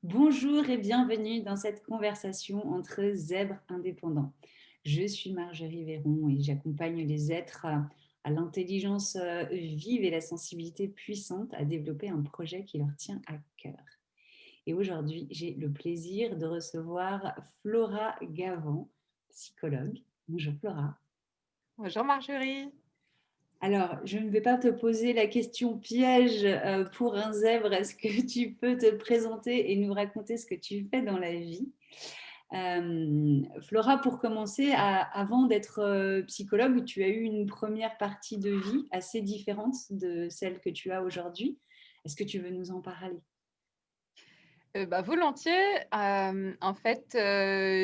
Bonjour et bienvenue dans cette conversation entre zèbres indépendants. Je suis Marjorie Véron et j'accompagne les êtres à l'intelligence vive et la sensibilité puissante à développer un projet qui leur tient à cœur. Et aujourd'hui, j'ai le plaisir de recevoir Flora Gavant, psychologue. Bonjour Flora. Bonjour Marjorie. Alors, je ne vais pas te poser la question piège pour un zèbre. Est-ce que tu peux te présenter et nous raconter ce que tu fais dans la vie? Flora, pour commencer, avant d'être psychologue, tu as eu une première partie de vie assez différente de celle que tu as aujourd'hui. Est-ce que tu veux nous en parler? Volontiers. En fait,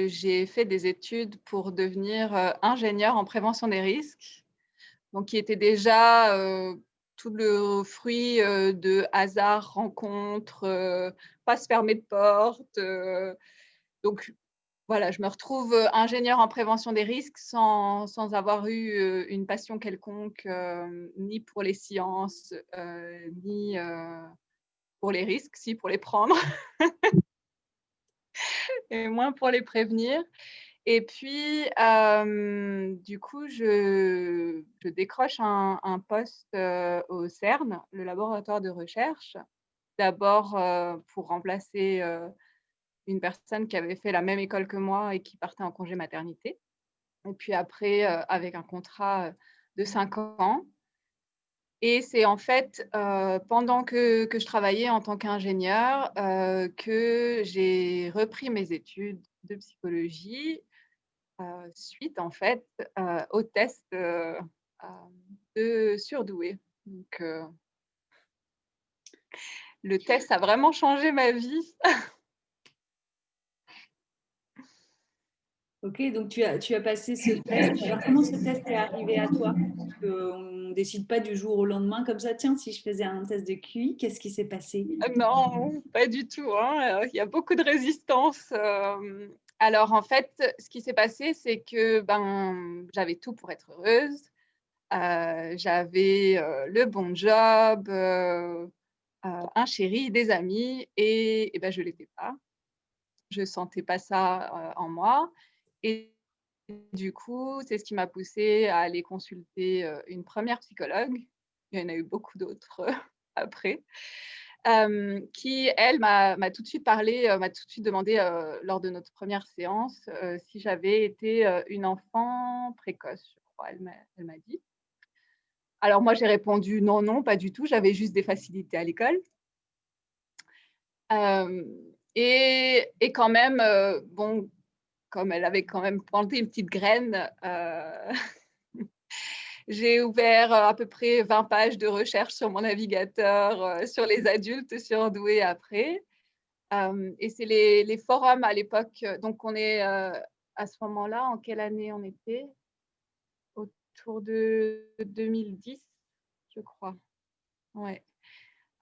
j'ai fait des études pour devenir, ingénieure en prévention des risques, donc qui était déjà, tout le fruit, de hasard, rencontres, pas se fermer de porte, donc voilà, je me retrouve, ingénieure en prévention des risques sans avoir eu, une passion quelconque, ni pour les sciences, ni, pour les risques, si pour les prendre. Et moins pour les prévenir. Et puis, du coup, je décroche un poste, au CERN, le laboratoire de recherche. D'abord, pour remplacer, une personne qui avait fait la même école que moi et qui partait en congé maternité. Et puis après, avec un contrat, de 5 ans. Et c'est en fait, pendant que je travaillais en tant qu'ingénieure, que j'ai repris mes études de psychologie, suite en fait, au test, de surdoué. Donc, le test a vraiment changé ma vie. Ok, donc tu as passé ce test. Alors, comment ce test est arrivé à toi? Parce qu'on ne décide pas du jour au lendemain comme ça. Tiens, si je faisais un test de QI, qu'est-ce qui s'est passé? Non, pas du tout, hein, il y a beaucoup de résistance, alors en fait, ce qui s'est passé, c'est que, ben, j'avais tout pour être heureuse. J'avais, le bon job, un chéri, des amis et bah, je l'étais pas. Je sentais pas ça, en moi et du coup, c'est ce qui m'a poussée à aller consulter, une première psychologue. Il y en a eu beaucoup d'autres, après, qui elle m'a tout de suite parlé, m'a tout de suite demandé, lors de notre première séance, si j'avais été, une enfant précoce, je crois, elle m'a dit. Alors moi, j'ai répondu: «Non, non, pas du tout, j'avais juste des facilités à l'école». Hem et quand même, bon, comme elle avait quand même planté une petite graine, j'ai ouvert, à peu près 20 pages de recherche sur mon navigateur, sur les adultes surdoués après. Et c'est les forums à l'époque, donc on est, à ce moment-là, en quelle année on était? Autour de 2010, je crois. Ouais.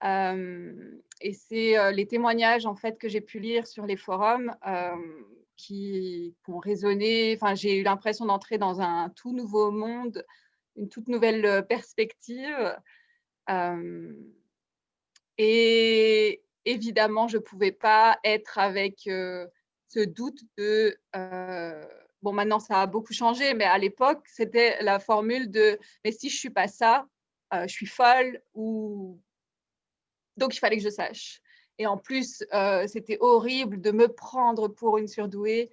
Et c'est, les témoignages en fait que j'ai pu lire sur les forums, qui ont résonné. Enfin, j'ai eu l'impression d'entrer dans un tout nouveau monde, une toute nouvelle, perspective. Hem Et évidemment, je pouvais pas être avec, ce doute de, bon maintenant ça a beaucoup changé, mais à l'époque, c'était la formule de: «Mais si je suis pas ça, je suis folle ou donc il fallait que je sache». Et en plus, c'était horrible de me prendre pour une surdouée,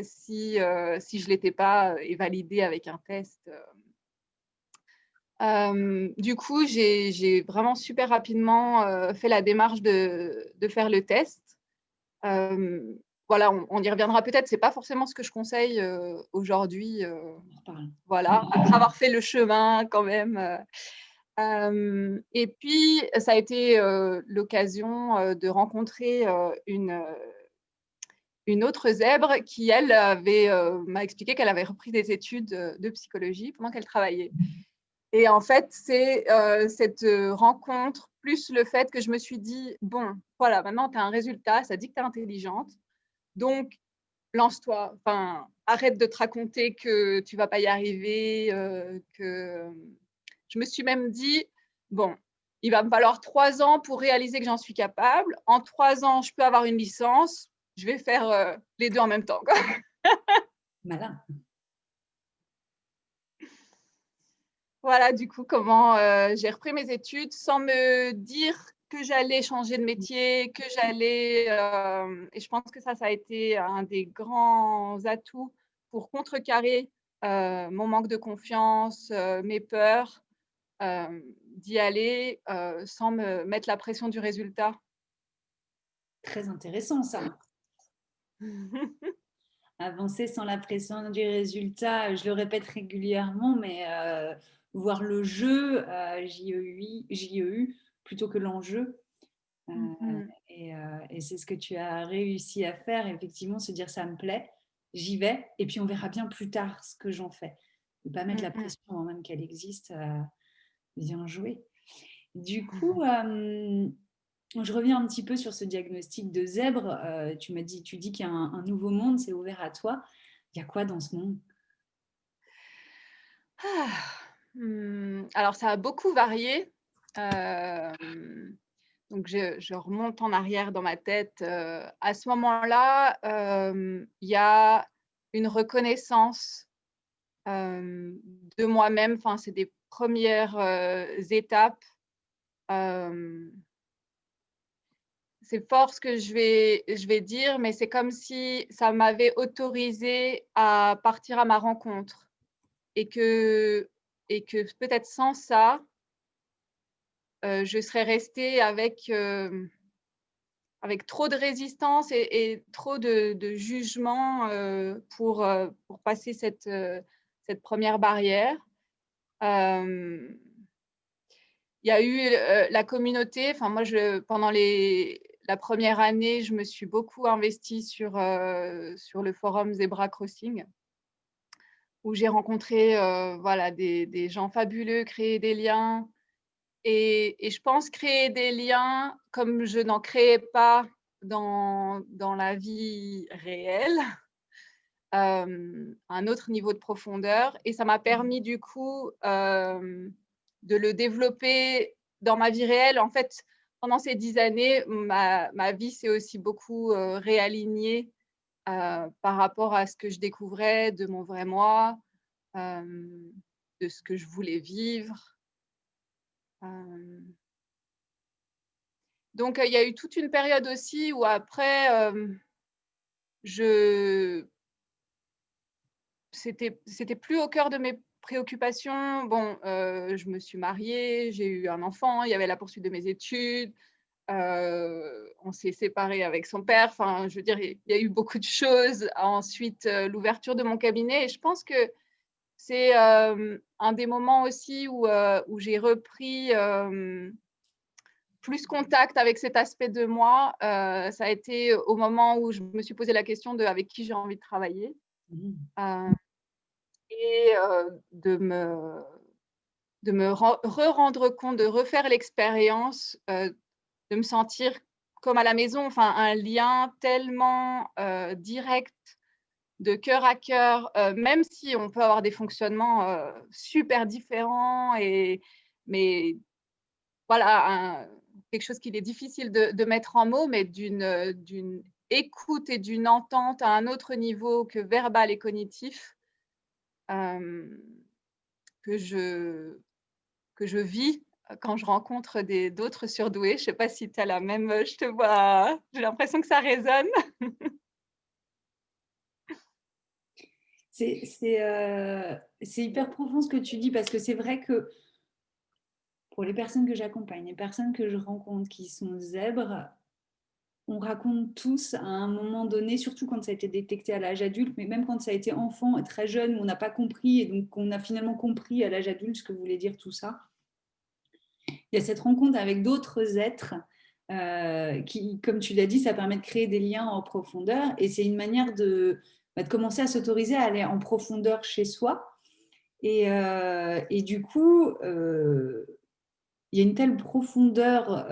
si je l'étais pas, et validée avec un test. Du coup, j'ai vraiment super rapidement, fait la démarche de faire le test. Hem, voilà, on y reviendra peut-être, c'est pas forcément ce que je conseille, aujourd'hui, On en reparle. voilà, après avoir fait le chemin quand même, et puis ça a été, l'occasion, de rencontrer, une autre zèbre qui elle avait, m'a expliqué qu'elle avait repris des études, de psychologie pendant qu'elle travaillait. Et en fait, c'est, cette, rencontre, plus le fait que je me suis dit: «Bon, voilà, maintenant tu as un résultat, ça dit que tu es intelligente, donc lance-toi. Enfin, arrête de te raconter que tu vas pas y arriver, que» je me suis même dit: «Bon, il va me falloir 3 ans pour réaliser que j'en suis capable. En 3 ans, je peux avoir une licence. Je vais faire les deux en même temps, quoi. Malin. Voilà, du coup, comment j'ai repris mes études sans me dire que j'allais changer de métier, que j'allais… et je pense que ça a été un des grands atouts pour contrecarrer mon manque de confiance, mes peurs, d'y aller sans me mettre la pression du résultat. Très intéressant ça. Avancer sans la pression du résultat, je le répète régulièrement, mais voir le jeu, JEU, plutôt que l'enjeu. Et c'est ce que tu as réussi à faire, effectivement, se dire ça me plaît, j'y vais, et puis on verra bien plus tard ce que j'en fais. Ne pas mettre la pression avant même qu'elle existe, bien joué. Du coup, je reviens un petit peu sur ce diagnostic de zèbre. Tu dis qu'il y a un nouveau monde, c'est ouvert à toi. Il y a quoi dans ce monde? Alors ça a beaucoup varié. Donc je remonte en arrière dans ma tête. À ce moment-là, il y a une reconnaissance de moi-même. Enfin, c'est des premières étapes. C'est fort ce que je vais dire, mais c'est comme si ça m'avait autorisée à partir à ma rencontre et que peut-être sans ça, je serais restée avec trop de résistance et trop de jugement pour passer cette première barrière. Il y a eu la communauté. Enfin, moi, pendant la première année, je me suis beaucoup investie sur le forum Zebra Crossing, où j'ai rencontré voilà, des gens fabuleux, créé des liens. Et je pense créer des liens comme je n'en créais pas dans la vie réelle, un autre niveau de profondeur. Et ça m'a permis du coup de le développer dans ma vie réelle. En fait, pendant ces 10 années, ma vie s'est aussi beaucoup réalignée par rapport à ce que je découvrais de mon vrai moi, de ce que je voulais vivre. Donc, il y a eu toute une période aussi où après, c'était plus au cœur de mes préoccupations. Bon, je me suis mariée, j'ai eu un enfant, il y avait la poursuite de mes études, on s'est séparés avec son père. Enfin, je veux dire, il y a eu beaucoup de choses. Ensuite, l'ouverture de mon cabinet. Et je pense que c'est un des moments aussi où j'ai repris plus contact avec cet aspect de moi. Ça a été au moment où je me suis posé la question de avec qui j'ai envie de travailler. Et de me rendre compte, de refaire l'expérience, de me sentir comme à la maison. Enfin, un lien tellement direct, de cœur à cœur, même si on peut avoir des fonctionnements super différents. Mais voilà, quelque chose qu'il est difficile de mettre en mots, mais d'une écoute et d'une entente à un autre niveau que verbal et cognitif, que je vis quand je rencontre d'autres surdoués. Je ne sais pas si tu as la même… Je te vois, j'ai l'impression que ça résonne. C'est hyper profond ce que tu dis, parce que c'est vrai que pour les personnes que j'accompagne, les personnes que je rencontre qui sont zèbres, on raconte tous à un moment donné, surtout quand ça a été détecté à l'âge adulte, mais même quand ça a été enfant et très jeune, où on n'a pas compris, et donc on a finalement compris à l'âge adulte ce que voulait dire tout ça. Il y a cette rencontre avec d'autres êtres qui, comme tu l'as dit, ça permet de créer des liens en profondeur, et c'est une manière de commencer à s'autoriser à aller en profondeur chez soi. Et du coup, il y a une telle profondeur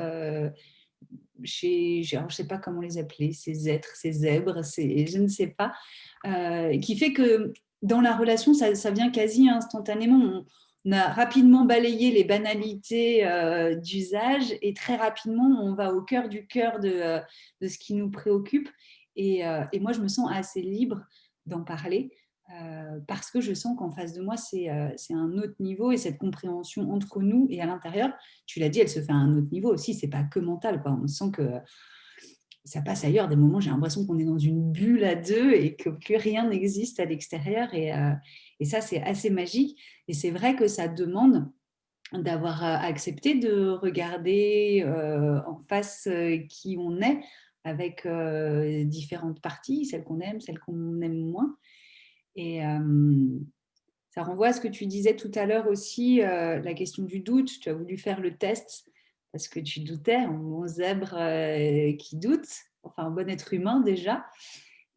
je ne sais pas comment les appeler, ces êtres, ces zèbres, je ne sais pas, qui fait que dans la relation, ça vient quasi instantanément. on a rapidement balayé les banalités d'usage et très rapidement, on va au cœur du cœur de ce qui nous préoccupe. Et moi, je me sens assez libre d'en parler parce que je sens qu'en face de moi, c'est un autre niveau et cette compréhension entre nous et à l'intérieur, tu l'as dit, elle se fait à un autre niveau aussi. C'est pas que mental, quoi. On sent que ça passe ailleurs. Des moments, j'ai l'impression qu'on est dans une bulle à deux et que plus rien n'existe à l'extérieur. Et ça, c'est assez magique. Et c'est vrai que ça demande d'avoir accepté de regarder en face qui on est avec différentes parties, celles qu'on aime, celles qu'on aime moins. Et ça renvoie à ce que tu disais tout à l'heure aussi, la question du doute. Tu as voulu faire le test parce que tu doutais, un bon zèbre qui doute, enfin un bon être humain déjà.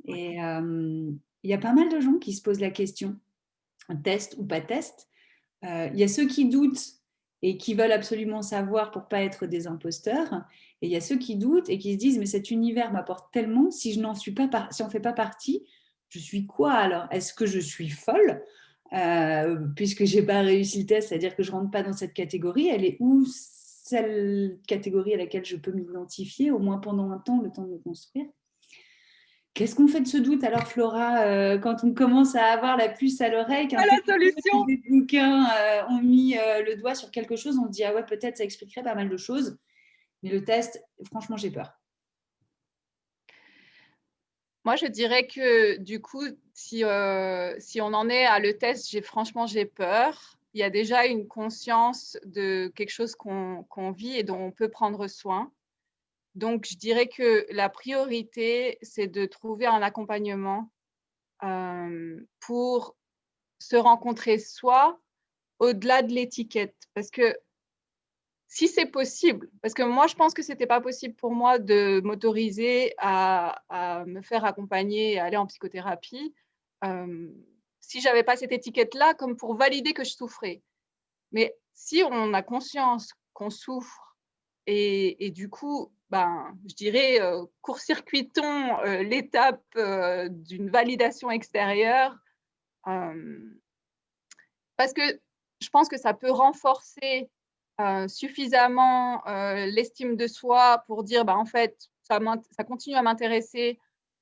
Et il y a pas mal de gens qui se posent la question, test ou pas test. Il y a ceux qui doutent et qui veulent absolument savoir pour pas être des imposteurs. Et il y a ceux qui doutent et qui se disent mais cet univers m'apporte tellement, si je n'en suis pas, si on fait pas partie, je suis quoi alors? Est-ce que je suis folle puisque j'ai pas réussi le test, c'est-à-dire que je rentre pas dans cette catégorie? Elle est où celle catégorie à laquelle je peux m'identifier, au moins pendant un temps, le temps de me construire? Qu'est-ce qu'on fait de ce doute alors, Flora, quand on commence à avoir la puce à l'oreille, qu'un Pas la thérapeute ou solution. des bouquins ont mis le doigt sur quelque chose, on se dit ah ouais, peut-être ça expliquerait pas mal de choses, mais le test, franchement, j'ai peur. Moi, je dirais que du coup, si on en est à le test, franchement, j'ai peur. Il y a déjà une conscience de quelque chose qu'on vit et dont on peut prendre soin. Donc, je dirais que la priorité, c'est de trouver un accompagnement pour se rencontrer soi au-delà de l'étiquette. Parce que si c'est possible, parce que moi, je pense que ce n'était pas possible pour moi de m'autoriser à me faire accompagner et aller en psychothérapie si je n'avais pas cette étiquette-là, comme pour valider que je souffrais. Mais si on a conscience qu'on souffre et du coup, ben, je dirais, court-circuitons l'étape d'une validation extérieure, parce que je pense que ça peut renforcer suffisamment l'estime de soi pour dire, bah, en fait, ça continue à m'intéresser,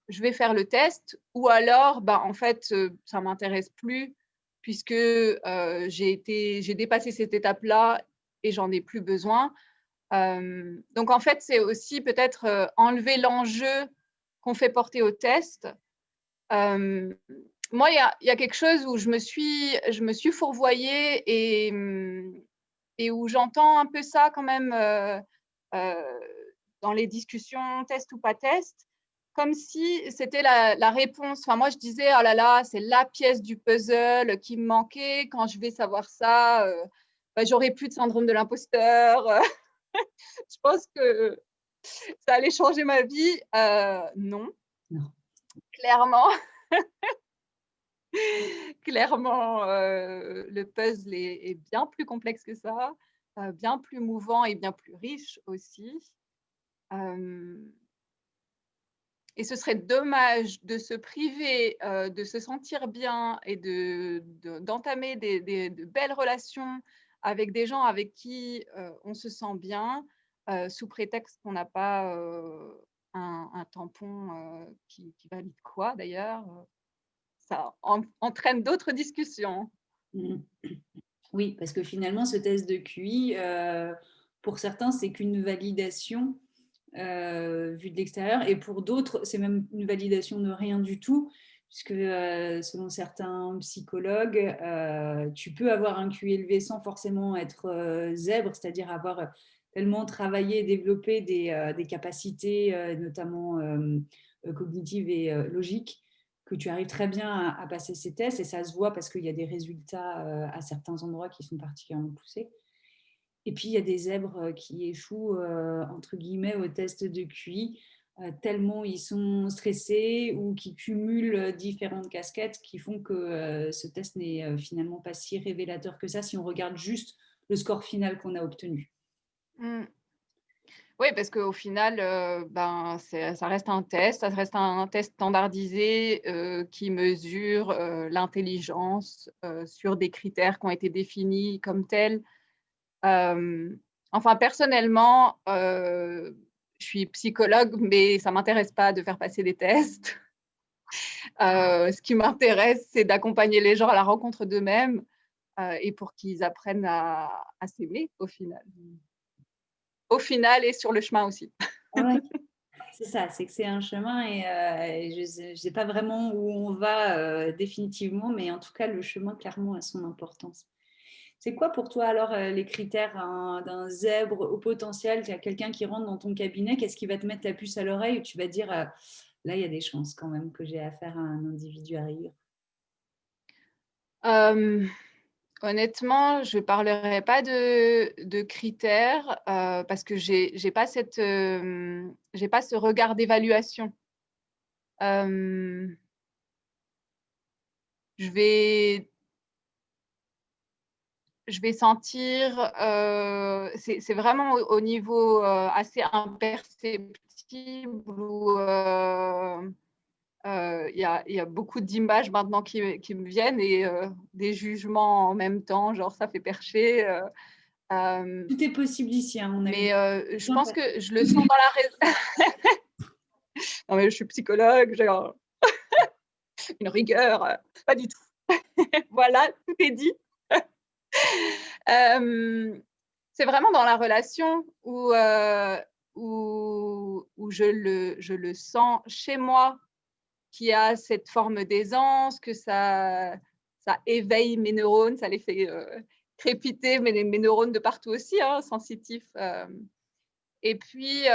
je vais faire le test, ou alors, bah, en fait, ça ne m'intéresse plus puisque j'ai dépassé cette étape-là et j'en ai plus besoin. Donc, en fait, c'est aussi peut-être enlever l'enjeu qu'on fait porter au test. Moi, il y a quelque chose où je me suis fourvoyée et où j'entends un peu ça quand même dans les discussions test ou pas test, comme si c'était la réponse. Enfin, moi, je disais, oh là là, c'est la pièce du puzzle qui me manquait. Quand je vais savoir ça, bah, j'aurai plus de syndrome de l'imposteur. Je pense que ça allait changer ma vie. Non, Non. clairement. Clairement, le puzzle est bien plus complexe que ça, bien plus mouvant et bien plus riche aussi. Hem Et ce serait dommage de se priver, de se sentir bien et d'entamer de belles relations avec des gens avec qui, on se sent bien, sous prétexte qu'on n'a pas, un tampon, qui valide quoi d'ailleurs? Ça entraîne d'autres discussions. Mm. Oui, parce que finalement, ce test de QI, pour certains, c'est qu'une validation vue de l'extérieur, et pour d'autres, c'est même une validation de rien du tout, puisque selon certains psychologues, tu peux avoir un QI élevé sans forcément être zèbre, c'est-à-dire avoir tellement travaillé et développé des capacités, notamment cognitives et logiques, que tu arrives très bien à passer ces tests, et ça se voit parce qu'il y a des résultats à certains endroits qui sont particulièrement poussés. Et puis, il y a des zèbres qui échouent, entre guillemets, au test de QI, tellement ils sont stressés ou qui cumulent différentes casquettes qui font que ce test n'est finalement pas si révélateur que ça si on regarde juste le score final qu'on a obtenu. Mmh. Oui, parce qu'au final, ça reste un test, ça reste un test standardisé, qui mesure, l'intelligence, sur des critères qui ont été définis comme tels. Enfin personnellement, je suis psychologue, mais ça m'intéresse pas de faire passer des tests. Ce qui m'intéresse, c'est d'accompagner les gens à la rencontre d'eux-mêmes, et pour qu'ils apprennent à s'aimer au final et sur le chemin aussi. Ouais, c'est ça, c'est que c'est un chemin et je sais pas vraiment où on va, définitivement, mais en tout cas, le chemin clairement a son importance. C'est quoi pour toi alors, les critères d'un zèbre au potentiel? Tu as quelqu'un qui rentre dans ton cabinet, qu'est-ce qui va te mettre la puce à l'oreille où tu vas dire, «Là, il y a des chances quand même que j'ai affaire à un individu à rayures»? Hem, Honnêtement, je parlerai pas de critères, parce que j'ai pas ce regard d'évaluation. Hem, je vais je vais sentir, c'est vraiment au niveau, assez imperceptible où, il y a beaucoup d'images maintenant qui me viennent et des jugements en même temps, genre ça fait percher, hem, Tout est possible ici, hein, on a eu mais je besoin pense que je le sens dans la rais non mais je suis psychologue, j'ai une rigueur, pas du tout. Voilà, tout est dit. Hem, c'est vraiment dans la relation où je le sens chez moi, qui a cette forme d'aisance, que ça éveille mes neurones, ça les fait, crépiter mes neurones de partout aussi, hein, sensitifs, et puis,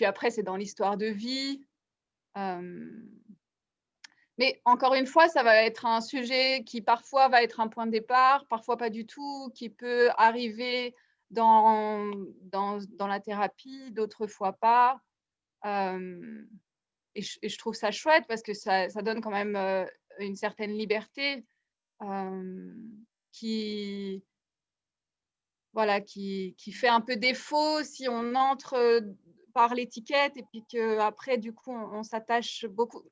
après c'est dans l'histoire de vie, hem, mais encore une fois, ça va être un sujet qui parfois va être un point de départ, parfois pas du tout, qui peut arriver dans la thérapie, d'autres fois pas, hem et je trouve ça chouette parce que ça donne quand même, une certaine liberté, hem, qui voilà, qui fait un peu défaut si on entre, par l'étiquette et puis qu'après du coup on s'attache beaucoup.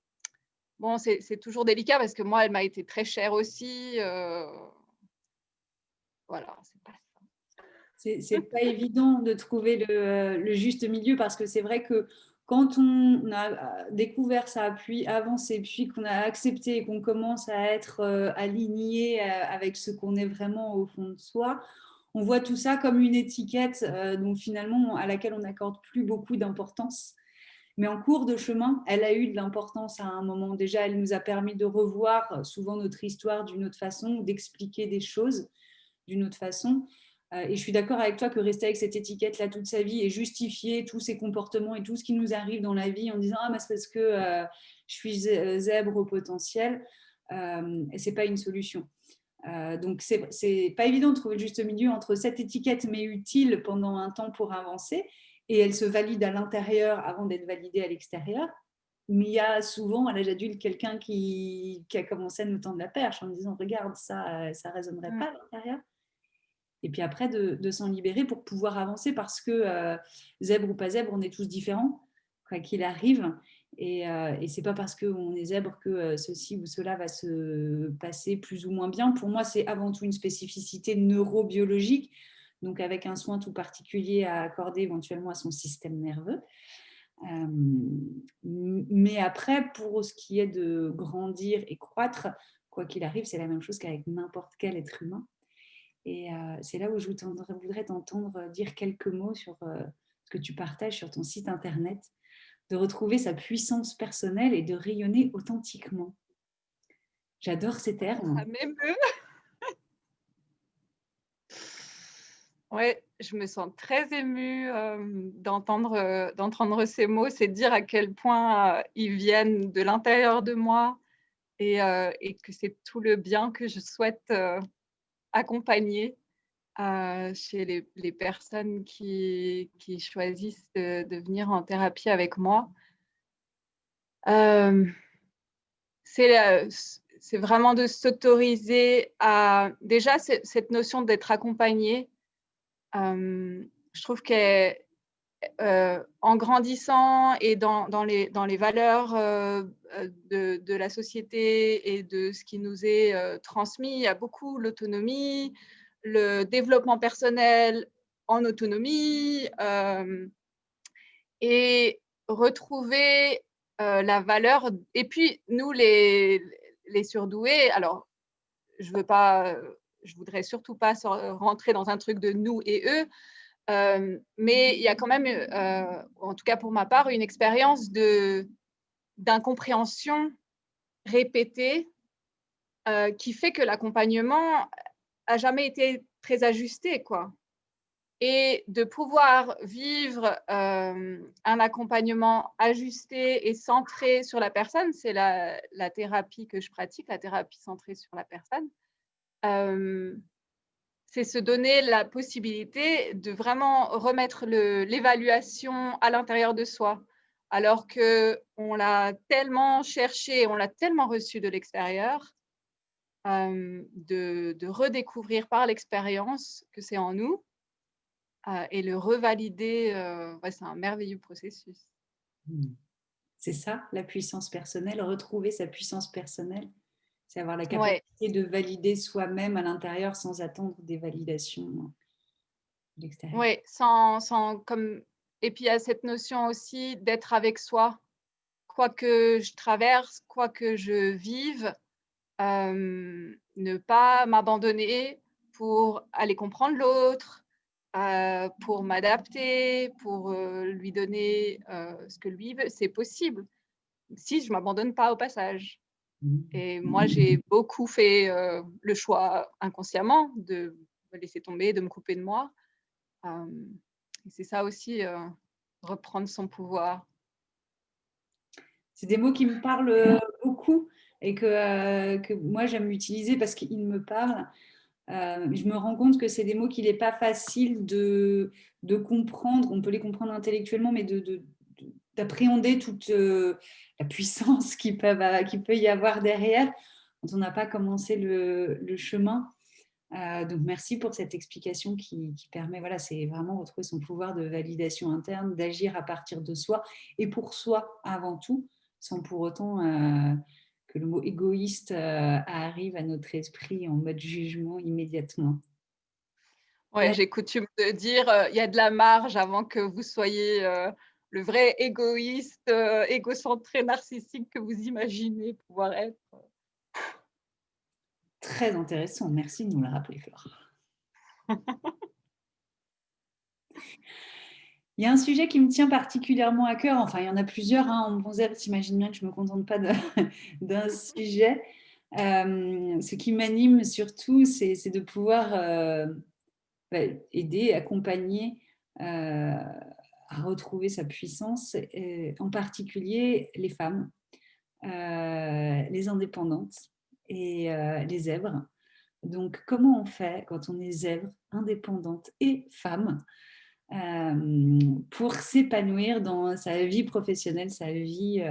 Bon, c'est toujours délicat parce que moi, elle m'a été très chère aussi, voilà, c'est pas ça. C'est pas évident de trouver le juste milieu parce que c'est vrai que quand on a découvert ça, puis avancé, puis qu'on a accepté et qu'on commence à être aligné avec ce qu'on est vraiment au fond de soi, on voit tout ça comme une étiquette dont finalement à laquelle on n'accorde plus beaucoup d'importance. Mais en cours de chemin, elle a eu de l'importance à un moment. Déjà, elle nous a permis de revoir souvent notre histoire d'une autre façon, d'expliquer des choses d'une autre façon. Et je suis d'accord avec toi que rester avec cette étiquette-là toute sa vie et justifier tous ses comportements et tout ce qui nous arrive dans la vie en disant ah, mais c'est parce que je suis zèbre au potentiel, et c'est pas une solution. Donc, c'est pas évident de trouver le juste milieu entre cette étiquette, mais utile pendant un temps pour avancer, et elle se valide à l'intérieur avant d'être validée à l'extérieur. Mais il y a souvent, à l'âge adulte, quelqu'un qui a commencé à nous tendre la perche en disant regarde, ça résonnerait Mmh. pas à l'intérieur. Et puis après, de s'en libérer pour pouvoir avancer parce que zèbre ou pas zèbre, on est tous différents, quoi qu'il arrive. Et c'est pas parce qu'on est zèbre que ceci ou cela va se passer plus ou moins bien. Pour moi, c'est avant tout une spécificité neurobiologique, donc avec un soin tout particulier à accorder éventuellement à son système nerveux. Euh, mais après, pour ce qui est de grandir et croître, quoi qu'il arrive, c'est la même chose qu'avec n'importe quel être humain. Et c'est là où je voudrais t'entendre dire quelques mots sur ce que tu partages sur ton site internet, de retrouver sa puissance personnelle et de rayonner authentiquement. J'adore ces Ça termes. m'émeut. Ouais, je me sens très émue, d'entendre ces mots. C'est dire à quel point, ils viennent de l'intérieur de moi et que c'est tout le bien que je souhaite, accompagner, chez les personnes qui choisissent de venir en thérapie avec moi. Hem, c'est vraiment de s'autoriser à déjà cette notion d'être accompagné. je trouve qu'en grandissant et dans les valeurs de la société et de ce qui nous est transmis, il y a beaucoup l'autonomie, le développement personnel en autonomie et retrouver la valeur. Et puis, nous, les surdoués, alors, je voudrais surtout pas rentrer dans un truc de nous et eux, mais il y a quand même, en tout cas pour ma part, une expérience d'incompréhension répétée qui fait que l'accompagnement a jamais été très ajusté, quoi. Et de pouvoir vivre un accompagnement ajusté et centré sur la personne, c'est la thérapie que je pratique, la thérapie centrée sur la personne. C'est se donner la possibilité de vraiment remettre l'évaluation à l'intérieur de soi, alors qu'on l'a tellement cherché, on l'a tellement reçu de l'extérieur, de redécouvrir par l'expérience que c'est en nous et le revalider. Ouais, c'est un merveilleux processus. C'est ça, la puissance personnelle, retrouver sa puissance personnelle. C'est avoir la Ouais, capacité de valider soi-même à l'intérieur sans attendre des validations de l'extérieur. ouais, comme. Et puis il y a cette notion aussi d'être avec soi, quoi que je traverse, quoi que je vive, ne pas m'abandonner pour aller comprendre l'autre, pour m'adapter, pour lui donner ce que lui veut. C'est possible si je m'abandonne pas au passage. Et moi, j'ai beaucoup fait le choix inconsciemment de me laisser tomber, de me couper de moi. Et c'est ça aussi, reprendre son pouvoir. C'est des mots qui me parlent beaucoup et que moi j'aime utiliser parce qu'ils me parlent. Je me rends compte que c'est des mots qu'il n'est pas facile de comprendre. On peut les comprendre intellectuellement, mais d'appréhender toute la puissance qu'il peut y avoir derrière quand on n'a pas commencé le chemin. Donc merci pour cette explication qui permet, voilà, c'est vraiment retrouver son pouvoir de validation interne, d'agir à partir de soi et pour soi avant tout, sans pour autant que le mot égoïste arrive à notre esprit en mode jugement immédiatement. Ouais, j'ai coutume de dire, il y a de la marge avant que vous soyez le vrai égoïste, égocentré, narcissique que vous imaginez pouvoir être. Très intéressant, merci de nous le rappeler, Flore. Il y a un sujet qui me tient particulièrement à cœur, enfin il y en a plusieurs, hein. Bon, Zeb, t'imagines bien que je ne me contente pas d'un sujet. Ce qui m'anime surtout, c'est de pouvoir aider, accompagner à retrouver sa puissance, en particulier les femmes, les indépendantes et les zèbres. Donc, comment on fait quand on est zèbre, indépendante et femme pour s'épanouir dans sa vie professionnelle, sa vie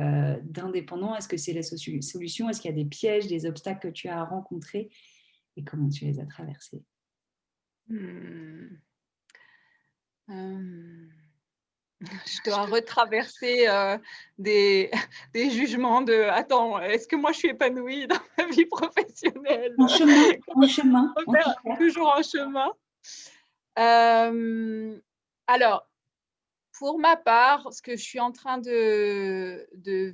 d'indépendant? Est-ce que c'est la solution? Est-ce qu'il y a des pièges, des obstacles que tu as rencontrés et comment tu les as traversés? Mmh. Je dois retraverser des, des jugements de attends, est-ce que moi je suis épanouie dans ma vie professionnelle? En chemin, en tout cas. Toujours en chemin. Alors, pour ma part, ce que je suis en train de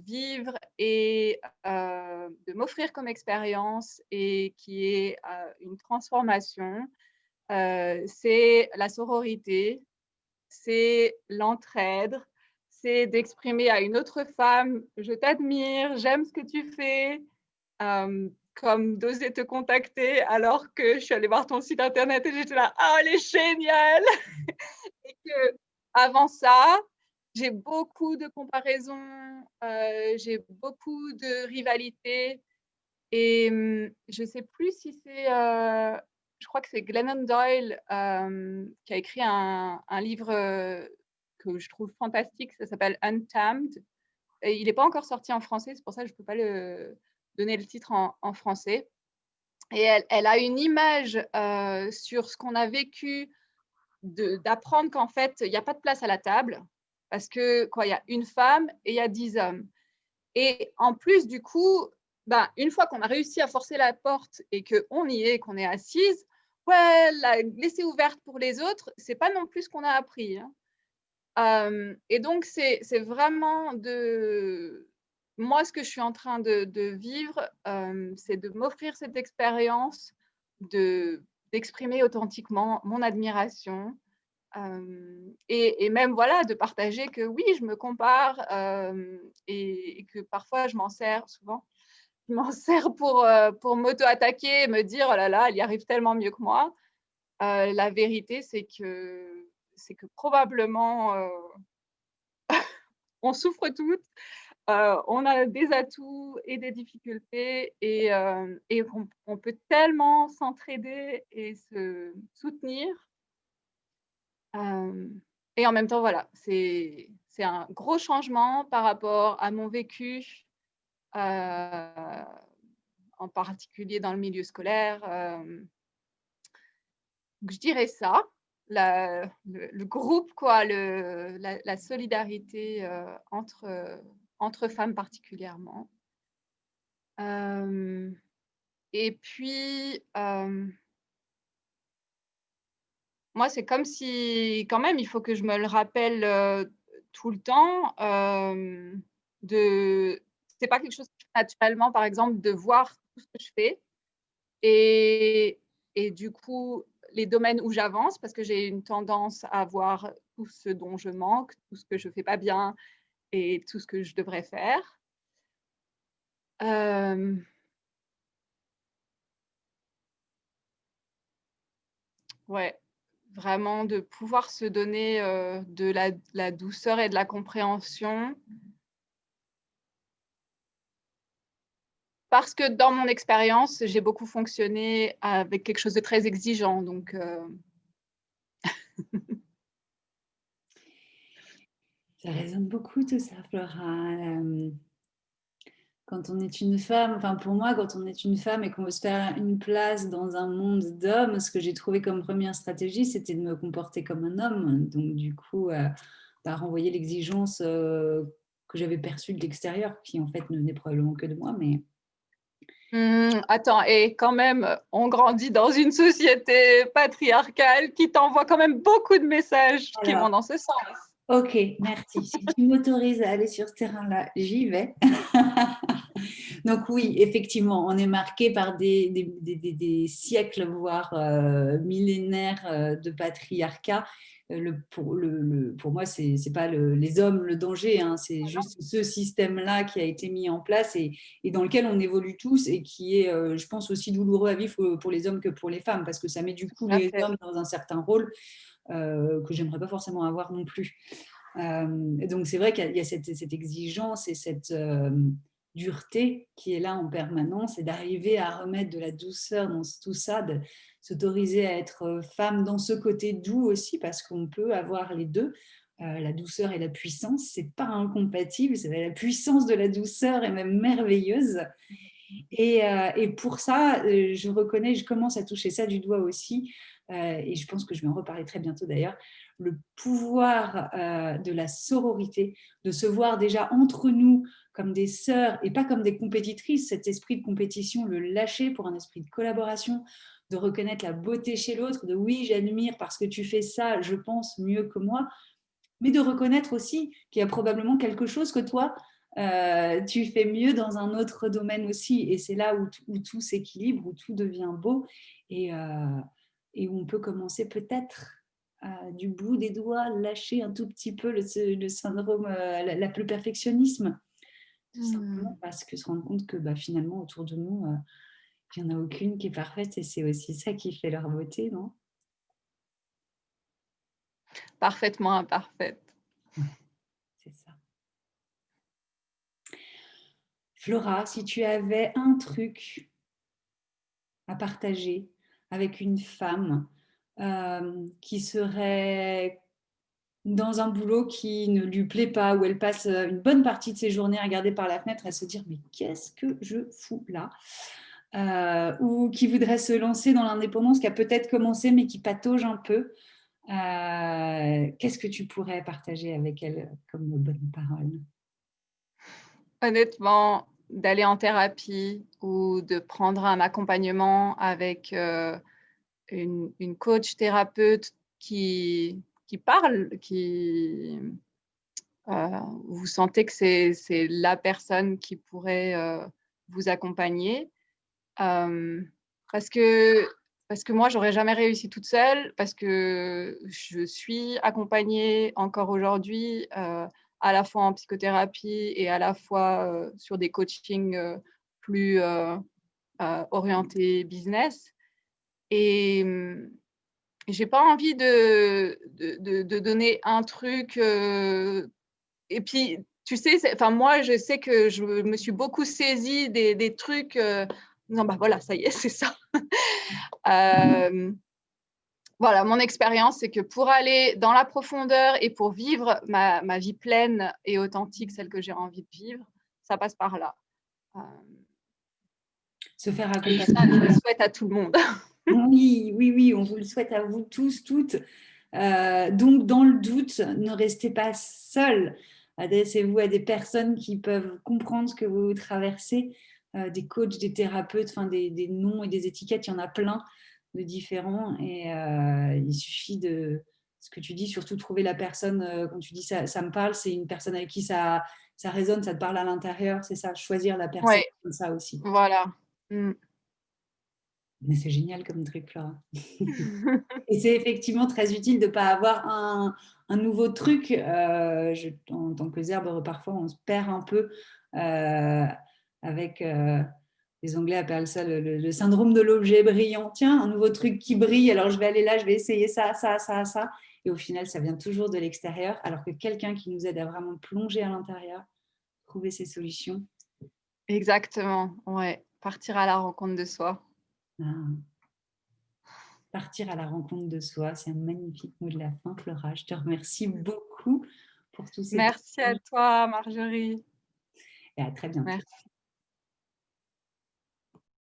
vivre et de m'offrir comme expérience et qui est une transformation, c'est la sororité, c'est l'entraide, c'est d'exprimer à une autre femme: «Je t'admire, j'aime ce que tu fais», comme d'oser te contacter alors que je suis allée voir ton site internet et j'étais là: «Ah, elle est géniale!» et qu'avant ça, j'ai beaucoup de comparaisons, j'ai beaucoup de rivalités et je sais plus si c'est, je crois que c'est Glennon Doyle, qui a écrit un livre, que je trouve fantastique, ça s'appelle Untamed et il est pas encore sorti en français, c'est pour ça que je peux pas le donner le titre en français et elle a une image, sur ce qu'on a vécu d'apprendre qu'en fait, il n'y a pas de place à la table parce que quoi, il y a une femme et il y a 10 hommes. Et en plus, du coup, ben, une fois qu'on a réussi à forcer la porte et qu'on y est, qu'on est assise, ouais, la laisser ouverte pour les autres, c'est pas non plus ce qu'on a appris, hein. Et donc, c'est vraiment de moi, ce que je suis en train de vivre, c'est de m'offrir cette expérience, d'exprimer authentiquement mon admiration, et même, voilà, de partager que oui, je me compare, et que parfois je m'en sers souvent, je m'en sers pour m'auto-attaquer et me dire: «Oh là là, elle y arrive tellement mieux que moi». La vérité, c'est que probablement, on souffre toutes, on a des atouts et des difficultés et on peut tellement s'entraider et se soutenir. Hem et en même temps, voilà, c'est un gros changement par rapport à mon vécu, en particulier dans le milieu scolaire, donc je dirais ça, le groupe quoi, la solidarité, entre femmes particulièrement. Hem et puis, moi, c'est comme si quand même, il faut que je me le rappelle, tout le temps, de c'est pas quelque chose qui fait naturellement, par exemple, de voir tout ce que je fais et du coup, les domaines où j'avance, parce que j'ai une tendance à voir tout ce dont je manque, tout ce que je fais pas bien et tout ce que je devrais faire. Hem, ouais, vraiment de pouvoir se donner, de la douceur et de la compréhension. Parce que dans mon expérience, j'ai beaucoup fonctionné avec quelque chose de très exigeant, donc Ça résonne beaucoup tout ça, Flora. Quand on est une femme, enfin pour moi, quand on est une femme et qu'on veut se faire une place dans un monde d'hommes, ce que j'ai trouvé comme première stratégie, c'était de me comporter comme un homme. Donc du coup, bah, renvoyer l'exigence que j'avais perçue de l'extérieur, qui en fait ne venait probablement que de moi, mais attends et quand même, on grandit dans une société patriarcale qui t'envoie quand même beaucoup de messages qui vont alors, dans ce sens. ok, merci. Si tu m'autorises à aller sur ce terrain-là, j'y vais. Donc oui, effectivement, on est marqué par des siècles, voire millénaires de patriarcat. Pour moi, c'est pas les hommes le danger, hein, c'est juste ce système-là qui a été mis en place et dans lequel on évolue tous et qui est, je pense, aussi douloureux à vivre pour les hommes que pour les femmes, parce que ça met du coup Tout à les fait. hommes dans un certain rôle que j'aimerais pas forcément avoir non plus. Donc c'est vrai qu'il y a cette exigence et cette dureté qui est là en permanence et d'arriver à remettre de la douceur dans tout ça, de s'autoriser à être femme dans ce côté doux aussi parce qu'on peut avoir les deux. La douceur et la puissance, c'est pas incompatible, c'est la puissance de la douceur est même merveilleuse. Et pour ça, je reconnais, je commence à toucher ça du doigt aussi, et je pense que je vais en reparler très bientôt d'ailleurs, le pouvoir de la sororité, de se voir déjà entre nous comme des sœurs et pas comme des compétitrices, cet esprit de compétition, le lâcher pour un esprit de collaboration, de reconnaître la beauté chez l'autre, de oui, j'admire parce que tu fais ça, je pense mieux que moi, mais de reconnaître aussi qu'il y a probablement quelque chose que toi, tu fais mieux dans un autre domaine aussi. Et c'est là où tout s'équilibre, où tout devient beau et où on peut commencer peut-être du bout des doigts, lâcher un tout petit peu le syndrome, le perfectionnisme. Tout simplement Mmh. parce que se rendre compte que bah, finalement, autour de nous, il n'y en a aucune qui est parfaite et c'est aussi ça qui fait leur beauté, non? Parfaitement imparfaite. Ouais, c'est ça. Flora, si tu avais un truc à partager avec une femme qui serait dans un boulot qui ne lui plaît pas, où elle passe une bonne partie de ses journées à regarder par la fenêtre et à se dire mais qu'est-ce que je fous là ou qui voudrait se lancer dans l'indépendance, qui a peut-être commencé mais qui patauge un peu. Qu'est-ce que tu pourrais partager avec elle comme bonne parole? Honnêtement, d'aller en thérapie ou de prendre un accompagnement avec, une coach thérapeute qui parle, vous sentez que c'est la personne qui pourrait, vous accompagner. Hem, parce que parce que moi, j'aurais jamais réussi toute seule, parce que je suis accompagnée encore aujourd'hui, à la fois en psychothérapie et à la fois, sur des coachings, plus, orientés business et j'ai pas envie de donner un truc, et puis tu sais, enfin moi, je sais que je me suis beaucoup saisie des trucs, non, bah, voilà, ça y est, c'est ça. Hem, voilà, mon expérience, c'est que pour aller dans la profondeur et pour vivre ma vie pleine et authentique, celle que j'ai envie de vivre, ça passe par là. Hem Se faire et accompagner. ça, je le souhaite à tout le monde. Oui, oui, oui, on vous le souhaite à vous tous, toutes. Donc, dans le doute, ne restez pas seuls. Adressez-vous à des personnes qui peuvent comprendre ce que vous traversez, des coachs, des thérapeutes, enfin des noms et des étiquettes, il y en a plein de différents. Et il suffit de ce que tu dis, surtout trouver la personne, quand tu dis ça, ça me parle, c'est une personne avec qui ça résonne, ça te parle à l'intérieur, c'est ça, choisir la personne Ouais, comme ça aussi. voilà. Mmh. Mais c'est génial comme truc, Laura. Et c'est effectivement très utile de ne pas avoir un nouveau truc. En tant que zèbre, parfois, on se perd un peu euh, avec, les Anglais appellent ça le syndrome de l'objet brillant. Tiens, un nouveau truc qui brille, alors je vais aller là, je vais essayer ça, ça, ça, ça. Et au final, ça vient toujours de l'extérieur, alors que quelqu'un qui nous aide à vraiment plonger à l'intérieur, trouver ses solutions. Exactement, ouais, partir à la rencontre de soi. Ah, partir à la rencontre de soi, c'est un magnifique mot de la fin, Flora. Je te remercie beaucoup pour tous ces Merci à partages toi, Marjorie. et à très bientôt. Merci.